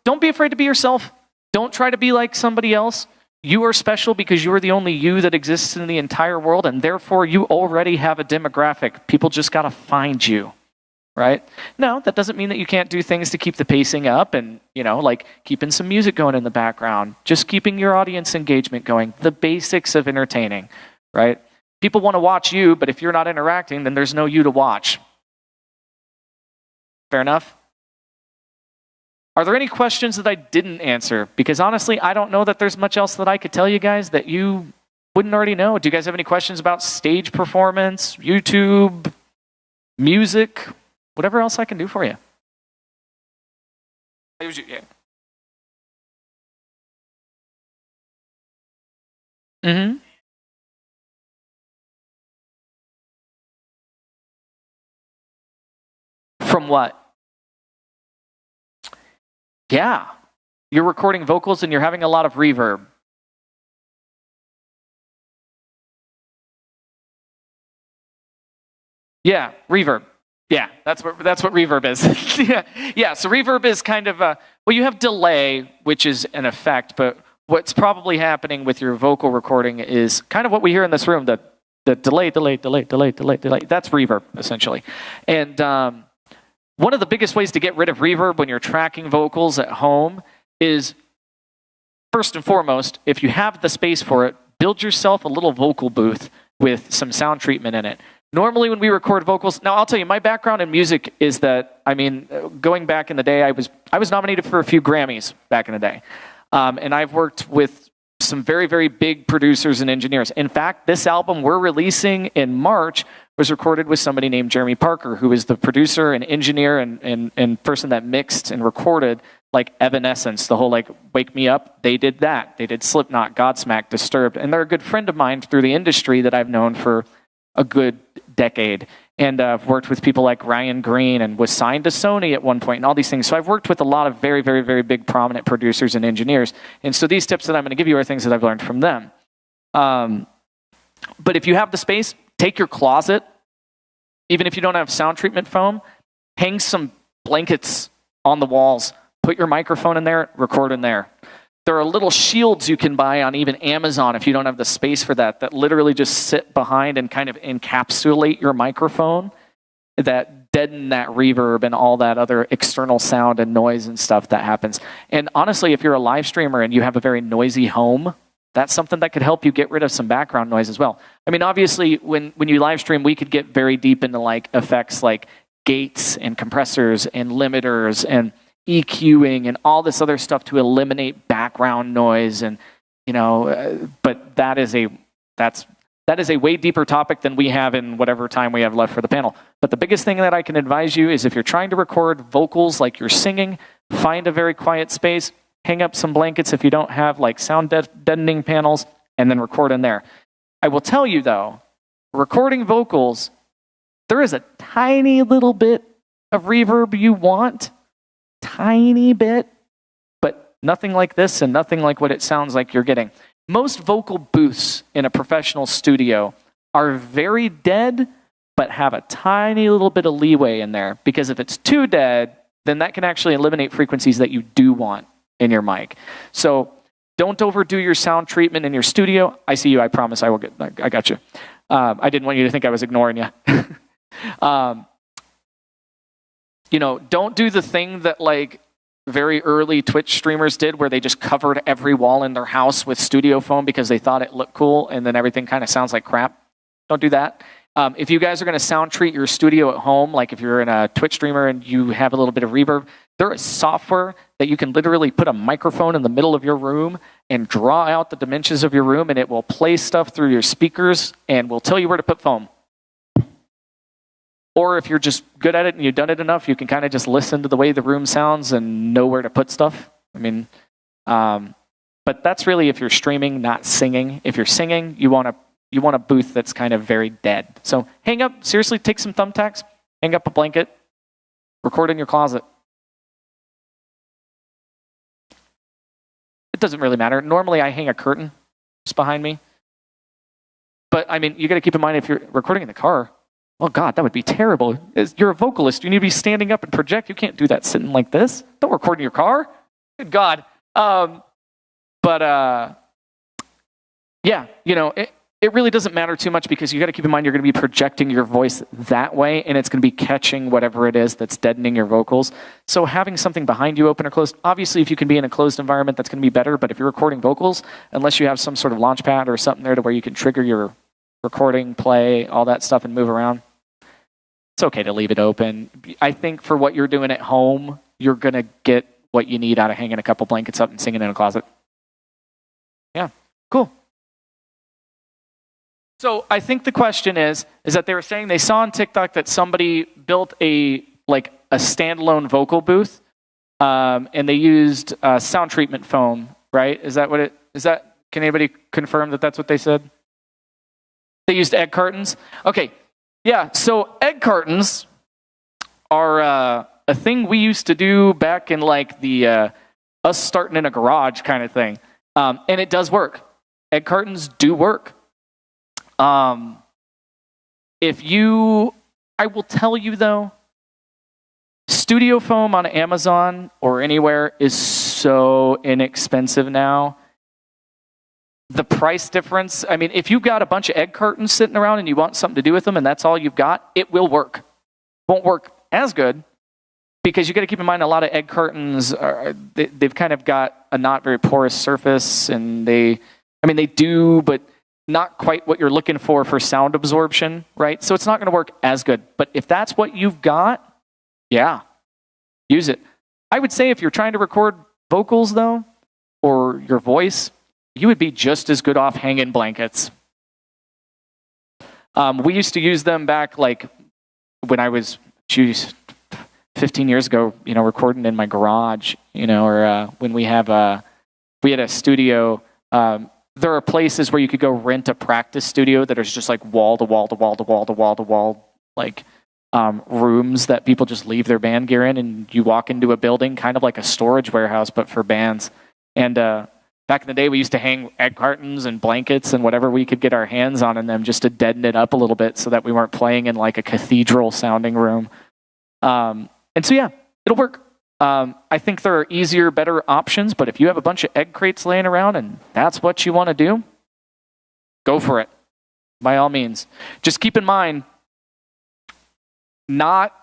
don't be afraid to be yourself. Don't try to be like somebody else. You are special because you are the only you that exists in the entire world, and therefore you already have a demographic. People just got to find you, right? No, that doesn't mean that you can't do things to keep the pacing up and, you know, like keeping some music going in the background, just keeping your audience engagement going, the basics of entertaining, right? People want to watch you, but if you're not interacting, then there's no you to watch. Fair enough? Are there any questions that I didn't answer? Because honestly, I don't know that there's much else that I could tell you guys that you wouldn't already know. Do you guys have any questions about stage performance, YouTube, music, whatever else I can do for you? Yeah. Mm-hmm. From what? Yeah. You're recording vocals and you're having a lot of reverb. Yeah, reverb. Yeah, that's what reverb is. yeah. So reverb is kind of well, you have delay, which is an effect, but what's probably happening with your vocal recording is kind of what we hear in this room, the delay. That's reverb, essentially. And one of the biggest ways to get rid of reverb when you're tracking vocals at home is, first and foremost, if you have the space for it, build yourself a little vocal booth with some sound treatment in it. Normally when we record vocals, now I'll tell you, my background in music is that, I mean, going back in the day, I was nominated for a few Grammys back in the day. And I've worked with some very, very big producers and engineers. In fact, this album we're releasing in March was recorded with somebody named Jeremy Parker, who is the producer and engineer and person that mixed and recorded like Evanescence, the whole like Wake Me Up. They did that. They did Slipknot, Godsmack, Disturbed. And they're a good friend of mine through the industry that I've known for a good decade. And I've worked with people like Ryan Green and was signed to Sony at one point and all these things. So I've worked with a lot of very, very, very big prominent producers and engineers. And so these tips that I'm going to give you are things that I've learned from them. But if you have the space, take your closet, even if you don't have sound treatment foam, hang some blankets on the walls, put your microphone in there, record in there. There are little shields you can buy on even Amazon if you don't have the space for that literally just sit behind and kind of encapsulate your microphone, that deaden that reverb and all that other external sound and noise and stuff that happens. And honestly, if you're a live streamer and you have a very noisy home, that's something that could help you get rid of some background noise as well. I mean, obviously, when you live stream, we could get very deep into like effects like gates and compressors and limiters and EQing and all this other stuff to eliminate background noise, and you know, but that is a way deeper topic than we have in whatever time we have left for the panel. But the biggest thing that I can advise you is if you're trying to record vocals like you're singing, find a very quiet space, hang up some blankets if you don't have like sound deadening panels, and then record in there. I will tell you though, recording vocals, there is a tiny little bit of reverb you want. Tiny bit, but nothing like this and nothing like what it sounds like you're getting. Most vocal booths in a professional studio are very dead, but have a tiny little bit of leeway in there. Because if it's too dead, then that can actually eliminate frequencies that you do want in your mic. So don't overdo your sound treatment in your studio. I see you, I promise I got you. I didn't want you to think I was ignoring you. Don't do the thing that like very early Twitch streamers did where they just covered every wall in their house with studio foam because they thought it looked cool and then everything kind of sounds like crap. Don't do that. If you guys are going to sound treat your studio at home, like if you're in a Twitch streamer and you have a little bit of reverb, there is software that you can literally put a microphone in the middle of your room and draw out the dimensions of your room, and it will play stuff through your speakers and will tell you where to put foam. Or if you're just good at it and you've done it enough, you can kind of just listen to the way the room sounds and know where to put stuff. But that's really if you're streaming, not singing. If you're singing, you want a booth that's kind of very dead. So hang up, seriously, take some thumbtacks, hang up a blanket, record in your closet. It doesn't really matter. Normally I hang a curtain just behind me. But you got to keep in mind if you're recording in the car, oh God, that would be terrible. You're a vocalist, you need to be standing up and project. You can't do that sitting like this. Don't record in your car. Good God. It really doesn't matter too much because you got to keep in mind you're going to be projecting your voice that way and it's going to be catching whatever it is that's deadening your vocals. So having something behind you open or closed, obviously if you can be in a closed environment, that's going to be better. But if you're recording vocals, unless you have some sort of launch pad or something there to where you can trigger your recording, play, all that stuff and move around, it's okay to leave it open. I think for what you're doing at home, you're going to get what you need out of hanging a couple blankets up and singing in a closet. Yeah, cool. So I think the question is that they were saying they saw on TikTok that somebody built a standalone vocal booth, and they used sound treatment foam, right? Is that what it is? Can anybody confirm that that's what they said? They used egg cartons. Okay, yeah. So egg cartons are a thing we used to do back in like the us starting in a garage kind of thing, and it does work. Egg cartons do work. I will tell you though, studio foam on Amazon or anywhere is so inexpensive now. The price difference, if you've got a bunch of egg cartons sitting around and you want something to do with them and that's all you've got, it will work. Won't work as good because you got to keep in mind a lot of egg cartons, they've kind of got a not very porous surface and they do, but not quite what you're looking for sound absorption, right? So it's not going to work as good. But if that's what you've got, yeah, use it. I would say if you're trying to record vocals, though, or your voice, you would be just as good off hanging blankets. We used to use them back like when I was, 15 years ago, recording in my garage, or when we had a studio. There are places where you could go rent a practice studio that is just like wall to wall to wall to wall to wall to wall, like rooms that people just leave their band gear in, and you walk into a building kind of like a storage warehouse, but for bands. And back in the day, we used to hang egg cartons and blankets and whatever we could get our hands on in them just to deaden it up a little bit so that we weren't playing in like a cathedral sounding room. And so, yeah, it'll work. I think there are easier, better options, but if you have a bunch of egg crates laying around and that's what you want to do, go for it, by all means. Just keep in mind, not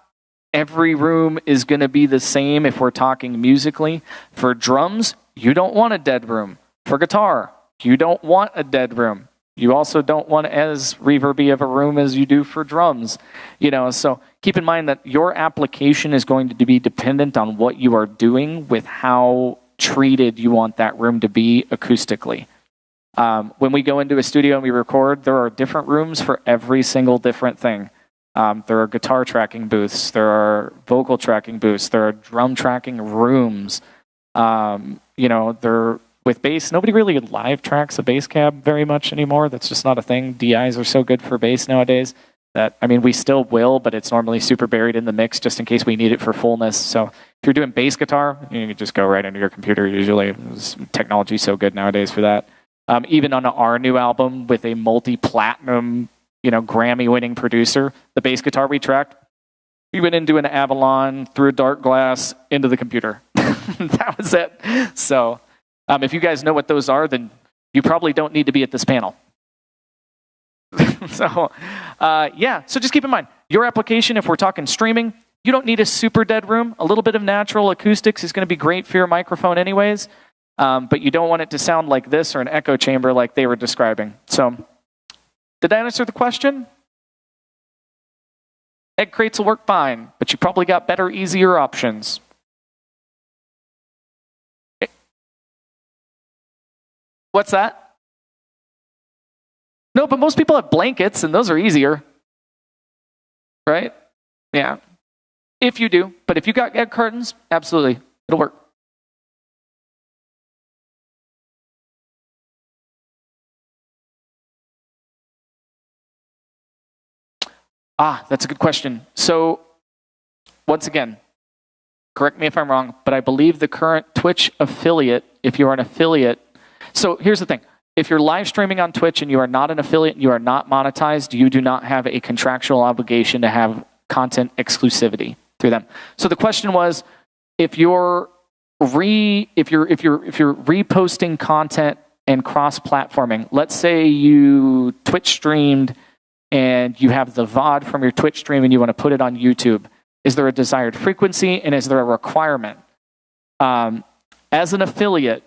every room is going to be the same if we're talking musically. For drums, you don't want a dead room. For guitar, you don't want a dead room. You also don't want as reverby of a room as you do for drums. So keep in mind that your application is going to be dependent on what you are doing with how treated you want that room to be acoustically. When we go into a studio and we record, there are different rooms for every single different thing. There are guitar tracking booths, there are vocal tracking booths, there are drum tracking rooms. With bass, nobody really live tracks a bass cab very much anymore. That's just not a thing. DIs are so good for bass nowadays that, we still will, but it's normally super buried in the mix just in case we need it for fullness. So if you're doing bass guitar, you can just go right into your computer usually. Technology's so good nowadays for that. Even on our new album with a multi-platinum, Grammy-winning producer. The bass guitar we tracked, we went into an Avalon, through a dark glass, into the computer. That was it. So if you guys know what those are, then you probably don't need to be at this panel. So just keep in mind, your application, if we're talking streaming, you don't need a super dead room. A little bit of natural acoustics is going to be great for your microphone anyways, but you don't want it to sound like this or an echo chamber like they were describing. So did I answer the question? Egg crates will work fine, but you probably got better, easier options. What's that? No, but most people have blankets, and those are easier. Right? Yeah. If you do. But if you got egg cartons, absolutely. It'll work. That's a good question. So, once again, correct me if I'm wrong, but I believe the current Twitch affiliate, if you're an affiliate, so here's the thing. If you're live streaming on Twitch and you are not an affiliate, you are not monetized, you do not have a contractual obligation to have content exclusivity through them. So the question was, if you're reposting content and cross-platforming, let's say you Twitch streamed and you have the VOD from your Twitch stream and you want to put it on YouTube, is there a desired frequency and is there a requirement? As an affiliate,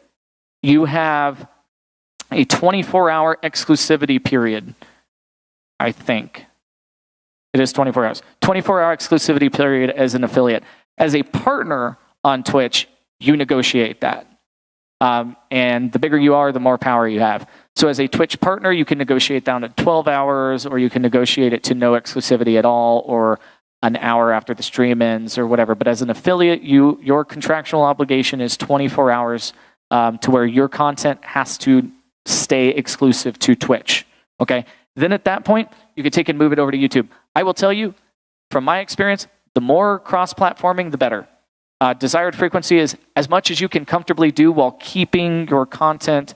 you have a 24-hour exclusivity period, I think. It is 24 hours. 24-hour exclusivity period as an affiliate. As a partner on Twitch, you negotiate that. And the bigger you are, the more power you have. So as a Twitch partner, you can negotiate down to 12 hours, or you can negotiate it to no exclusivity at all, or an hour after the stream ends, or whatever. But as an affiliate, your contractual obligation is 24 hours to where your content has to stay exclusive to Twitch. Okay? Then at that point, you can take and move it over to YouTube. I will tell you, from my experience, the more cross-platforming, the better. Desired frequency is as much as you can comfortably do while keeping your content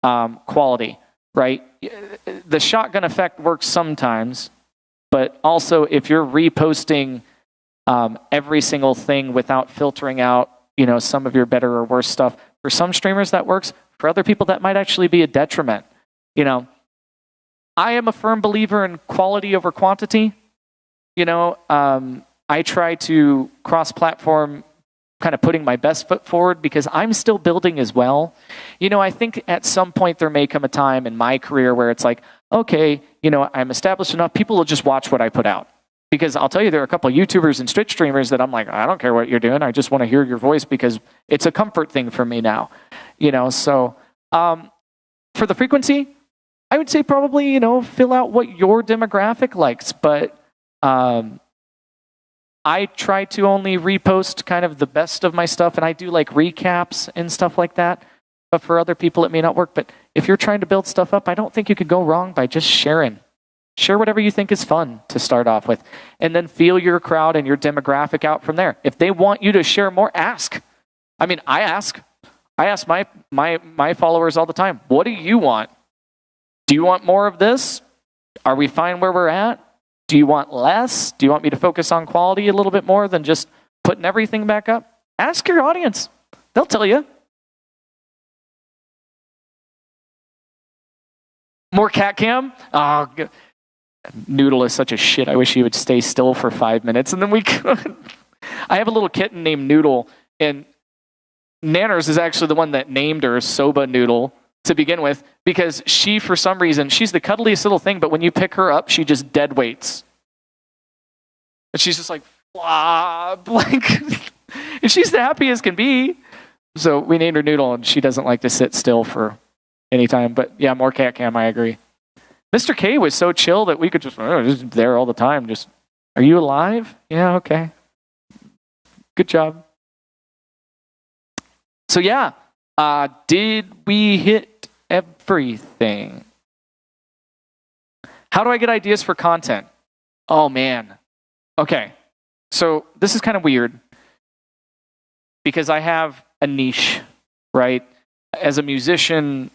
quality, right? The shotgun effect works sometimes, but also if you're reposting every single thing without filtering out, some of your better or worse stuff, for some streamers that works. For other people, that might actually be a detriment. I am a firm believer in quality over quantity. I try to cross-platform, kind of putting my best foot forward because I'm still building as well. I think at some point there may come a time in my career where it's like, okay, I'm established enough, people will just watch what I put out. Because I'll tell you, there are a couple of YouTubers and Twitch streamers that I'm like, I don't care what you're doing, I just want to hear your voice because it's a comfort thing for me now. So for the frequency, I would say probably, fill out what your demographic likes, but I try to only repost kind of the best of my stuff, and I do like recaps and stuff like that. But for other people, it may not work. But if you're trying to build stuff up, I don't think you could go wrong by just sharing. Share whatever you think is fun to start off with, and then feel your crowd and your demographic out from there. If they want you to share more, ask. I mean, I ask my followers all the time, what do you want? Do you want more of this? Are we fine where we're at? Do you want less? Do you want me to focus on quality a little bit more than just putting everything back up? Ask your audience. They'll tell you. More cat cam? Oh, Noodle is such a shit. I wish he would stay still for 5 minutes and then we could. I have a little kitten named Noodle, and Nanners is actually the one that named her Soba Noodle to begin with, because she, for some reason, she's the cuddliest little thing, but when you pick her up, she just dead weights. And she's just like, flop, and she's the happy as can be. So we named her Noodle, and she doesn't like to sit still for any time. But yeah, more cat cam, I agree. Mr. K was so chill that we could just there all the time. Just, are you alive? Yeah, okay. Good job. So yeah, did we hit everything? How do I get ideas for content? Oh man. Okay. So this is kind of weird because I have a niche, right? As a musician,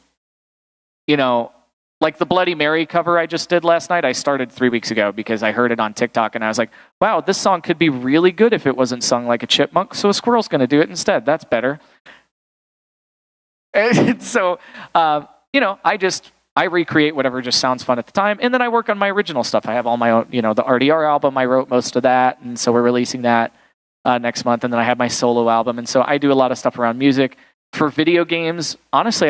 Like the Bloody Mary cover I just did last night, I started 3 weeks ago because I heard it on TikTok and I was like, wow, this song could be really good if it wasn't sung like a chipmunk, so a squirrel's going to do it instead. That's better. And so, I recreate whatever just sounds fun at the time, and then I work on my original stuff. I have all my own, the RDR album, I wrote most of that, and so we're releasing that next month, and then I have my solo album, and so I do a lot of stuff around music. For video games, honestly,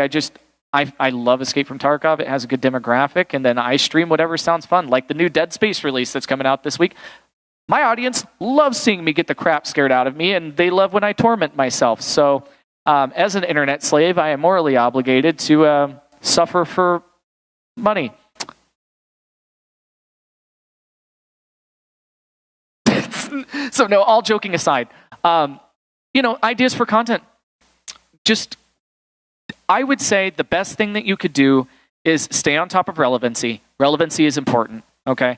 I love Escape from Tarkov. It has a good demographic, and then I stream whatever sounds fun, like the new Dead Space release that's coming out this week. My audience loves seeing me get the crap scared out of me, and they love when I torment myself. So as an internet slave, I am morally obligated to suffer for money. So no, all joking aside, ideas for content. I would say the best thing that you could do is stay on top of relevancy. Relevancy is important, okay?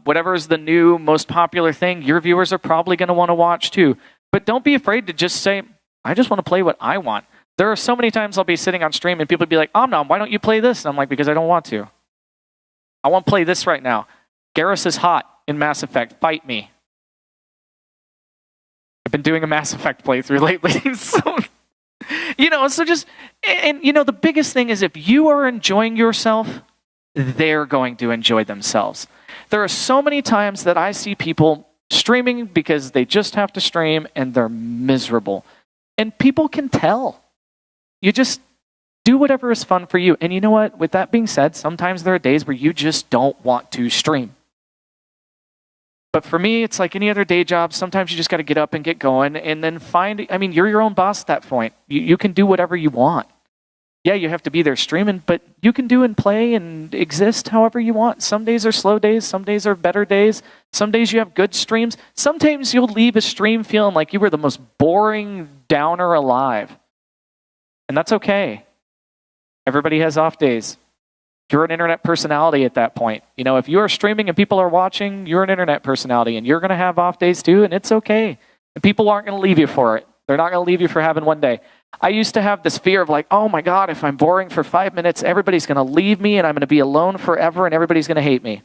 Whatever is the new, most popular thing, your viewers are probably going to want to watch too. But don't be afraid to just say, I just want to play what I want. There are so many times I'll be sitting on stream and people be like, Omnom, why don't you play this? And I'm like, because I don't want to. I want to play this right now. Garrus is hot in Mass Effect. Fight me. I've been doing a Mass Effect playthrough lately. The biggest thing is if you are enjoying yourself, they're going to enjoy themselves. There are so many times that I see people streaming because they just have to stream and they're miserable. And people can tell. You just do whatever is fun for you. And you know what? With that being said, sometimes there are days where you just don't want to stream. But for me, it's like any other day job. Sometimes you just got to get up and get going and then you're your own boss at that point. You can do whatever you want. Yeah, you have to be there streaming, but you can do and play and exist however you want. Some days are slow days. Some days are better days. Some days you have good streams. Sometimes you'll leave a stream feeling like you were the most boring downer alive. And that's okay. Everybody has off days. You're an internet personality at that point. If you are streaming and people are watching, you're an internet personality and you're going to have off days too, and it's okay. And people aren't going to leave you for it. They're not going to leave you for having one day. I used to have this fear of like, oh my God, if I'm boring for 5 minutes, everybody's going to leave me and I'm going to be alone forever and everybody's going to hate me.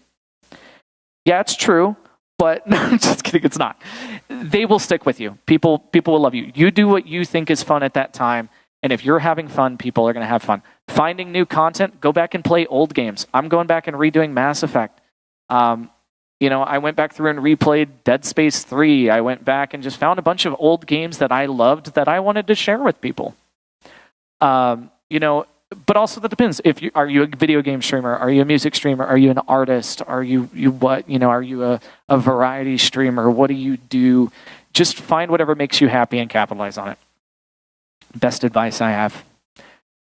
Yeah, it's true, but just kidding, it's not. They will stick with you. People will love you. You do what you think is fun at that time. And if you're having fun, people are going to have fun. Finding new content, go back and play old games. I'm going back and redoing Mass Effect. I went back through and replayed Dead Space 3. I went back and just found a bunch of old games that I loved that I wanted to share with people. But also that depends. Are you a video game streamer? Are you a music streamer? Are you an artist? Are you what? Are you a variety streamer? What do you do? Just find whatever makes you happy and capitalize on it. Best advice I have.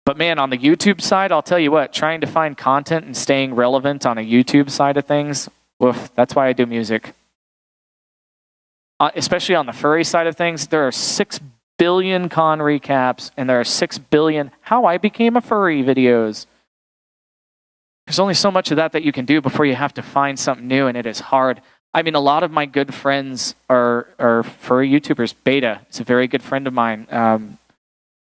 But man, on the YouTube side, I'll tell you what, trying to find content and staying relevant on a YouTube side of things, that's why I do music. Especially on the furry side of things, there are 6 billion con recaps and there are 6 billion how I became a furry videos. There's only so much of that you can do before you have to find something new, and it is hard. A lot of my good friends are furry YouTubers. Beta is a very good friend of mine.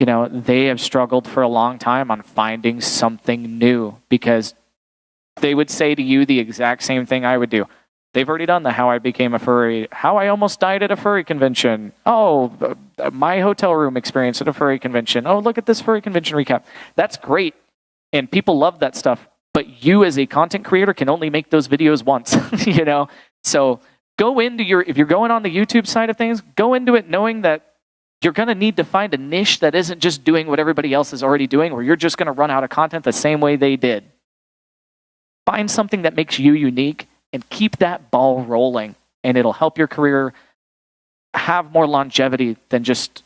They have struggled for a long time on finding something new because they would say to you the exact same thing I would do. They've already done the how I became a furry, how I almost died at a furry convention. Oh, my hotel room experience at a furry convention. Oh, look at this furry convention recap. That's great. And people love that stuff. But you as a content creator can only make those videos once, So go into if you're going on the YouTube side of things, go into it knowing that you're going to need to find a niche that isn't just doing what everybody else is already doing, or you're just going to run out of content the same way they did. Find something that makes you unique and keep that ball rolling, and it'll help your career have more longevity than just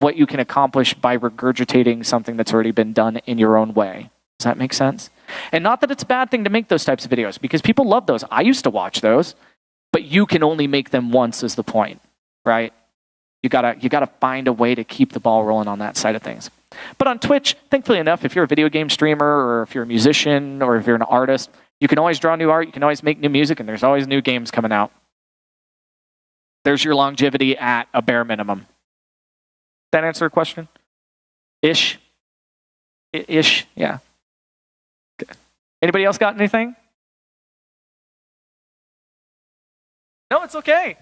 what you can accomplish by regurgitating something that's already been done in your own way. Does that make sense? And not that it's a bad thing to make those types of videos, because people love those. I used to watch those, but you can only make them once is the point, right? You gotta find a way to keep the ball rolling on that side of things. But on Twitch, thankfully enough, if you're a video game streamer or if you're a musician or if you're an artist, you can always draw new art, you can always make new music, and there's always new games coming out. There's your longevity at a bare minimum. That answer your question? Ish, yeah. Anybody else got anything? No, it's okay.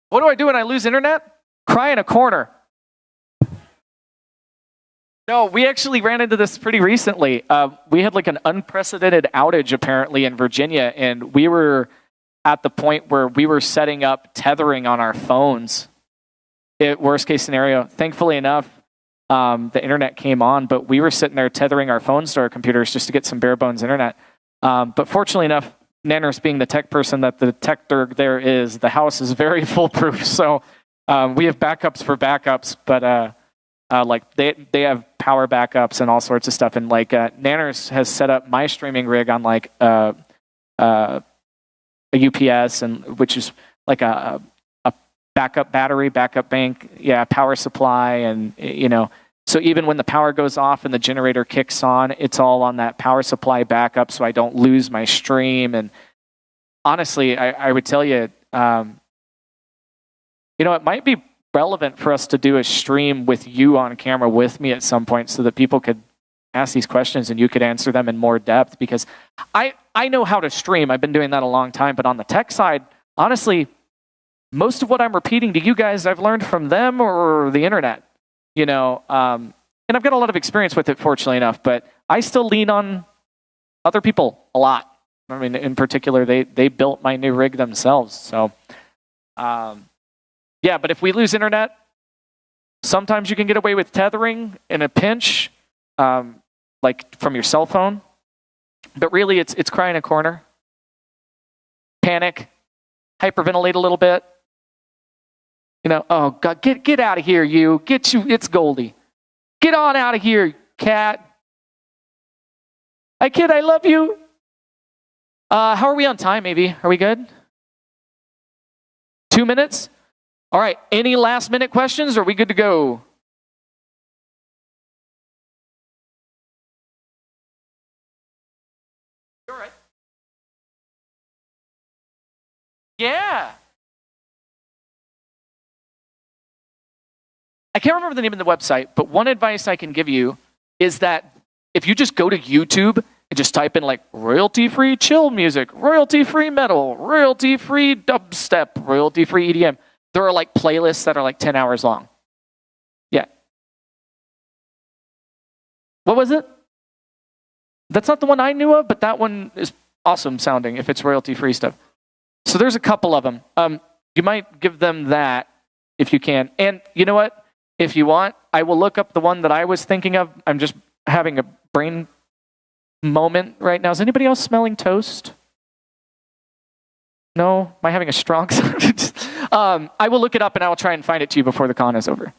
What do I do when I lose internet? Cry in a corner. No, we actually ran into this pretty recently. We had like an unprecedented outage apparently in Virginia, and we were at the point where we were setting up tethering on our phones. Worst case scenario. Thankfully enough, the internet came on, but we were sitting there tethering our phones to our computers just to get some bare bones internet. But fortunately enough, Nanners being the tech person that the tech derg there is, the house is very foolproof. So we have backups for backups, but like they have power backups and all sorts of stuff. And like Nanners has set up my streaming rig on like a UPS, and which is like a backup battery, backup bank, power supply, and so even when the power goes off and the generator kicks on, it's all on that power supply backup, so I don't lose my stream. And honestly, I would tell you, it might be relevant for us to do a stream with you on camera with me at some point, so that people could ask these questions and you could answer them in more depth. Because I know how to stream. I've been doing that a long time, but on the tech side, honestly, most of what I'm repeating to you guys, I've learned from them or the internet, and I've got a lot of experience with it, fortunately enough, but I still lean on other people a lot. I mean, in particular, they built my new rig themselves. So, but if we lose internet, sometimes you can get away with tethering in a pinch, like from your cell phone, but really it's cry in a corner, panic, hyperventilate a little bit. Oh God, get out of here, it's Goldie. Get on out of here, cat. Hi kid, I love you. How are we on time, maybe? Are we good? 2 minutes? All right, any last minute questions, or are we good to go? All right. Yeah. I can't remember the name of the website, but one advice I can give you is that if you just go to YouTube and just type in like royalty-free chill music, royalty-free metal, royalty-free dubstep, royalty-free EDM, there are like playlists that are like 10 hours long. Yeah. What was it? That's not the one I knew of, but that one is awesome sounding if it's royalty-free stuff. So there's a couple of them. You might give them that if you can. And you know what? If you want, I will look up the one that I was thinking of. I'm just having a brain moment right now. Is anybody else smelling toast? No? Am I having a strong I will look it up and I will try and find it to you before the con is over.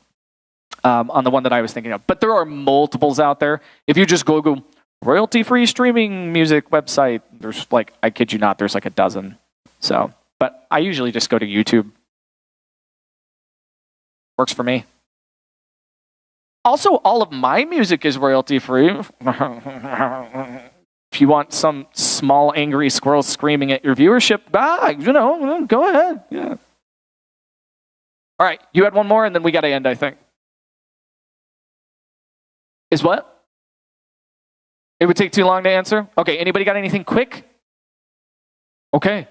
On the one that I was thinking of. But there are multiples out there. If you just Google royalty-free streaming music website, there's like, I kid you not, there's like a dozen. So, but I usually just go to YouTube. Works for me. Also, all of my music is royalty-free. If you want some small angry squirrel screaming at your viewership, go ahead. Yeah. All right, you had one more, and then we got to end, I think. Is what? It would take too long to answer? Okay, anybody got anything quick? Okay.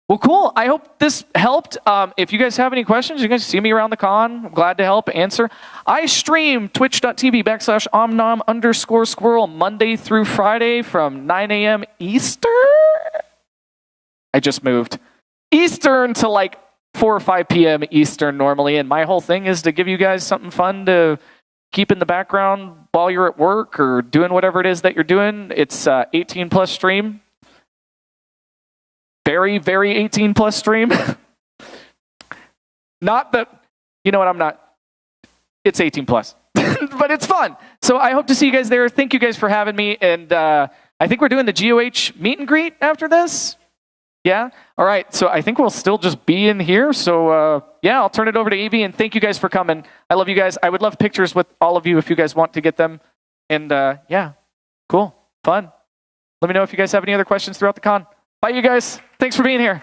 Well, cool. I hope this helped. If you guys have any questions, you guys see me around the con. I'm glad to help answer. I stream twitch.tv/omnom_squirrel Monday through Friday from 9 a.m. Eastern. I just moved. Eastern to like 4 or 5 p.m. Eastern normally. And my whole thing is to give you guys something fun to keep in the background while you're at work or doing whatever it is that you're doing. It's 18 plus stream. Very, very 18 plus stream. Not that, you know what, I'm not. It's 18 plus. But it's fun. So I hope to see you guys there. Thank you guys for having me. And I think we're doing the GOH meet and greet after this. Yeah? All right. So I think we'll still just be in here. So I'll turn it over to Evie. And thank you guys for coming. I love you guys. I would love pictures with all of you if you guys want to get them. And cool. Fun. Let me know if you guys have any other questions throughout the con. Bye, you guys. Thanks for being here.